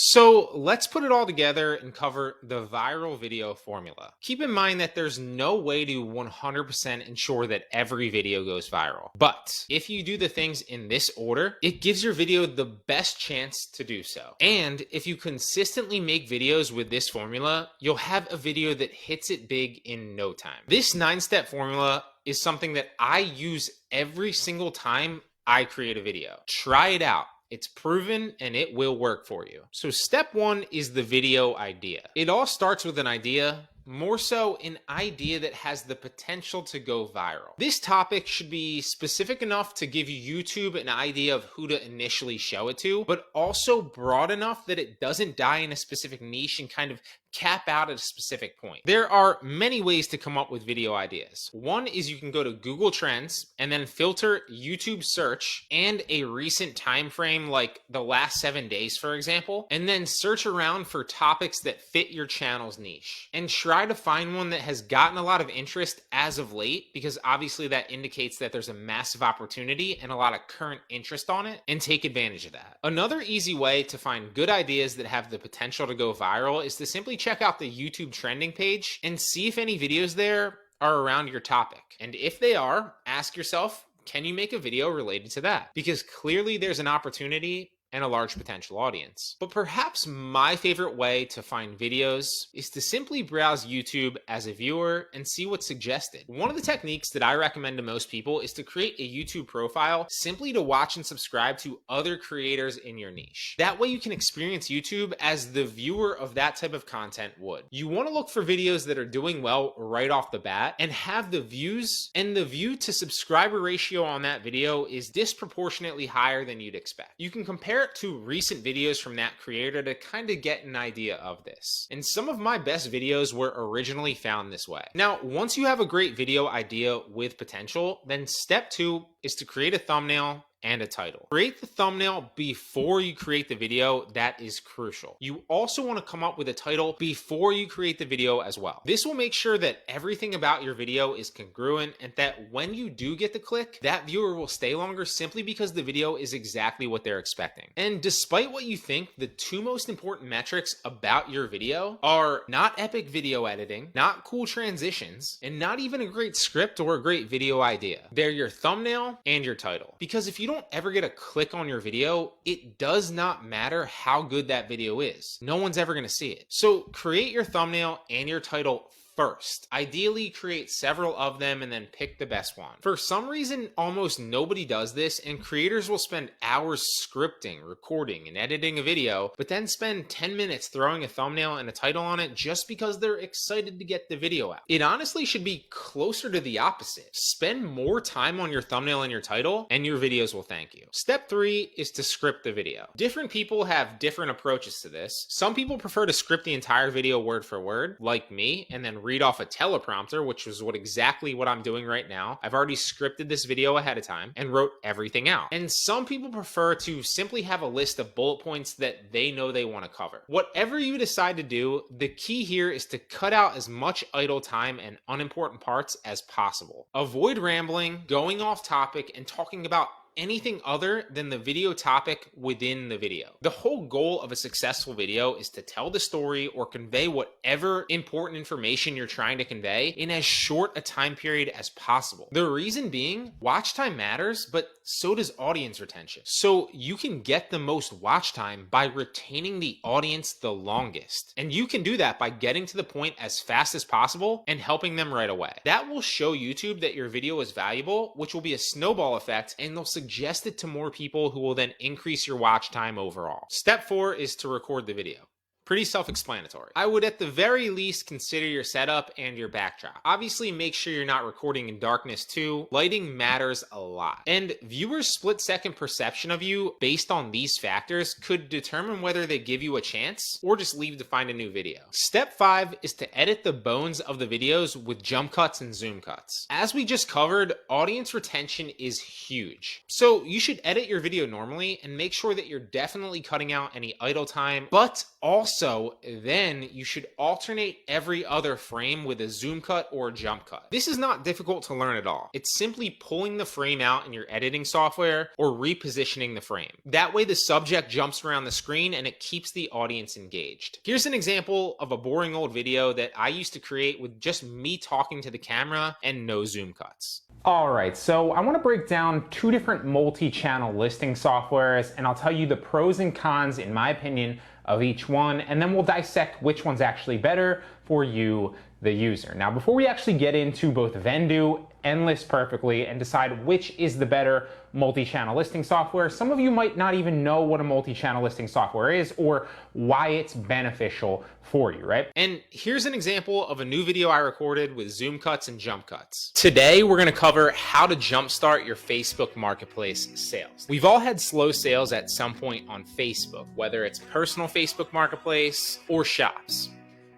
So let's put it all together and cover the viral video formula. Keep in mind that there's no way to 100% ensure that every video goes viral. But if you do the things in this order, it gives your video the best chance to do so. And if you consistently make videos with this formula, you'll have a video that hits it big in no time. This 9-step formula is something that I use every single time I create a video. Try it out. It's proven and it will work for you. So step 1 is the video idea. It all starts with an idea, more so an idea that has the potential to go viral. This topic should be specific enough to give you YouTube an idea of who to initially show it to, but also broad enough that it doesn't die in a specific niche and kind of cap out at a specific point. There are many ways to come up with video ideas. One is you can go to Google Trends and then filter YouTube search and a recent time frame like the last 7 days, for example, and then search around for topics that fit your channel's niche. And try to find one that has gotten a lot of interest as of late, because obviously that indicates that there's a massive opportunity and a lot of current interest on it, and take advantage of that. Another easy way to find good ideas that have the potential to go viral is to simply check out the YouTube trending page and see if any videos there are around your topic. And if they are, ask yourself, can you make a video related to that? Because clearly there's an opportunity and a large potential audience. But perhaps my favorite way to find videos is to simply browse YouTube as a viewer and see what's suggested. One of the techniques that I recommend to most people is to create a YouTube profile simply to watch and subscribe to other creators in your niche. That way you can experience YouTube as the viewer of that type of content would. You want to look for videos that are doing well right off the bat and have the views, and the view to subscriber ratio on that video is disproportionately higher than you'd expect. You can compare it to recent videos from that creator to kind of get an idea of this. And some of my best videos were originally found this way. Now, once you have a great video idea with potential, then step 2 is to create a thumbnail and a title. Create the thumbnail before you create the video. That is crucial. You also want to come up with a title before you create the video as well. This will make sure that everything about your video is congruent and that when you do get the click, that viewer will stay longer simply because the video is exactly what they're expecting. And despite what you think, the 2 most important metrics about your video are not epic video editing, not cool transitions, and not even a great script or a great video idea. They're your thumbnail and your title. Because if you don't ever get a click on your video, it does not matter how good that video is. No one's ever going to see it. So create your thumbnail and your title first. Ideally, create several of them and then pick the best one. For some reason, almost nobody does this, and creators will spend hours scripting, recording, and editing a video, but then spend 10 minutes throwing a thumbnail and a title on it just because they're excited to get the video out. It honestly should be closer to the opposite. Spend more time on your thumbnail and your title, and your videos will thank you. Step 3 is to script the video. Different people have different approaches to this. Some people prefer to script the entire video word for word, like me, and then read off a teleprompter, which is exactly what I'm doing right now. I've already scripted this video ahead of time and wrote everything out. And some people prefer to simply have a list of bullet points that they know they want to cover. Whatever you decide to do, the key here is to cut out as much idle time and unimportant parts as possible. Avoid rambling, going off topic, and talking about anything other than the video topic within the video. The whole goal of a successful video is to tell the story or convey whatever important information you're trying to convey in as short a time period as possible. The reason being, watch time matters, but so does audience retention. So you can get the most watch time by retaining the audience the longest. And you can do that by getting to the point as fast as possible and helping them right away. That will show YouTube that your video is valuable, which will be a snowball effect, and they'll suggest it to more people who will then increase your watch time overall. Step 4 is to record the video. Pretty self-explanatory. I would at the very least consider your setup and your backdrop. Obviously, make sure you're not recording in darkness too. Lighting matters a lot. And viewers' split-second perception of you based on these factors could determine whether they give you a chance or just leave to find a new video. Step 5 is to edit the bones of the videos with jump cuts and zoom cuts. As we just covered, audience retention is huge. So you should edit your video normally and make sure that you're definitely cutting out any idle time, but also Also, then you should alternate every other frame with a zoom cut or jump cut. This is not difficult to learn at all. It's simply pulling the frame out in your editing software or repositioning the frame. That way the subject jumps around the screen and it keeps the audience engaged. Here's an example of a boring old video that I used to create with just me talking to the camera and no zoom cuts. Alright, so I want to break down two different multi-channel listing softwares, and I'll tell you the pros and cons, in my opinion, of each one, and then we'll dissect which one's actually better for you, the user. Now, before we actually get into both Vendoo and List Perfectly and decide which is the better multi-channel listing software, some of you might not even know what a multi-channel listing software is or why it's beneficial for you, right? And here's an example of a new video I recorded with zoom cuts and jump cuts. Today, we're gonna cover how to jumpstart your Facebook Marketplace sales. We've all had slow sales at some point on Facebook, whether it's personal Facebook Marketplace or shops.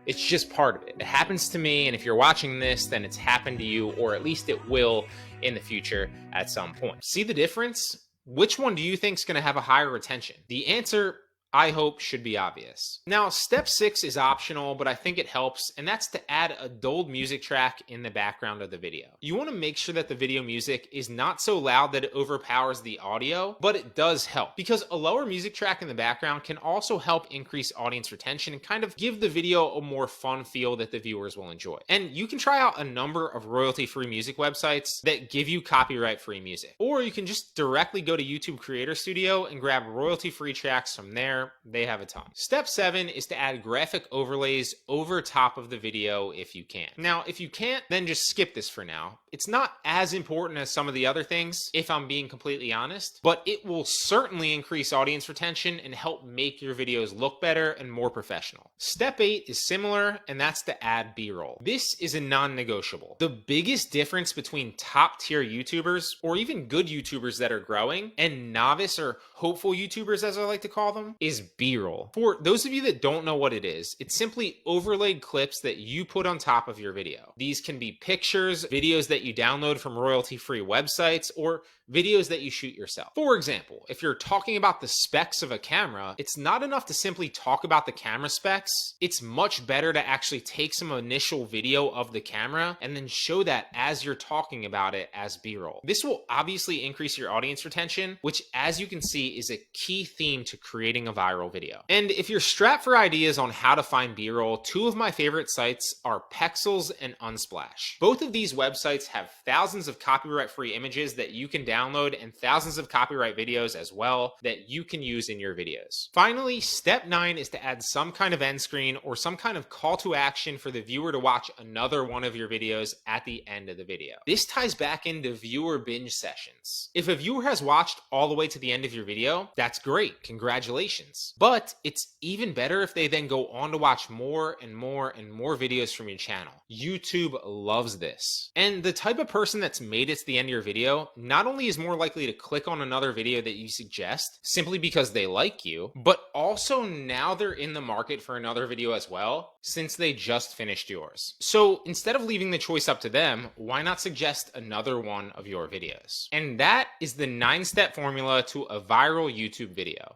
It's just part of it. It happens to me, and if you're watching this, then it's happened to you, or at least it will in the future at some point. See the difference? Which one do you think is going to have a higher retention? The answer, I hope, should be obvious. Now, step 6 is optional, but I think it helps, and that's to add a dulled music track in the background of the video. You want to make sure that the video music is not so loud that it overpowers the audio, but it does help, because a lower music track in the background can also help increase audience retention and kind of give the video a more fun feel that the viewers will enjoy. And you can try out a number of royalty-free music websites that give you copyright-free music, or you can just directly go to YouTube Creator Studio and grab royalty-free tracks from there. They have a ton. Step 7 is to add graphic overlays over top of the video if you can. Now, if you can't, then just skip this for now. It's not as important as some of the other things, if I'm being completely honest, but it will certainly increase audience retention and help make your videos look better and more professional. Step 8 is similar, and that's to add B-roll. This is a non-negotiable. The biggest difference between top-tier YouTubers, or even good YouTubers that are growing, and novice or hopeful YouTubers, as I like to call them, is B-roll. For those of you that don't know what it is, it's simply overlaid clips that you put on top of your video. These can be pictures, videos that you download from royalty-free websites, or videos that you shoot yourself. For example, if you're talking about the specs of a camera, it's not enough to simply talk about the camera specs. It's much better to actually take some initial video of the camera and then show that as you're talking about it as B-roll. This will obviously increase your audience retention, which, as you can see, is a key theme to creating a viral video. And if you're strapped for ideas on how to find B-roll, two of my favorite sites are Pexels and Unsplash. Both of these websites have thousands of copyright-free images that you can download and thousands of copyright videos as well that you can use in your videos. Finally, step 9 is to add some kind of end screen or some kind of call to action for the viewer to watch another one of your videos at the end of the video. This ties back into viewer binge sessions. If a viewer has watched all the way to the end of your video, that's great, congratulations. But it's even better if they then go on to watch more and more and more videos from your channel. YouTube loves this. And the type of person that's made it to the end of your video not only is more likely to click on another video that you suggest simply because they like you, but also now they're in the market for another video as well, since they just finished yours. So instead of leaving the choice up to them, why not suggest another one of your videos? And that is the 9-step formula to a viral YouTube video.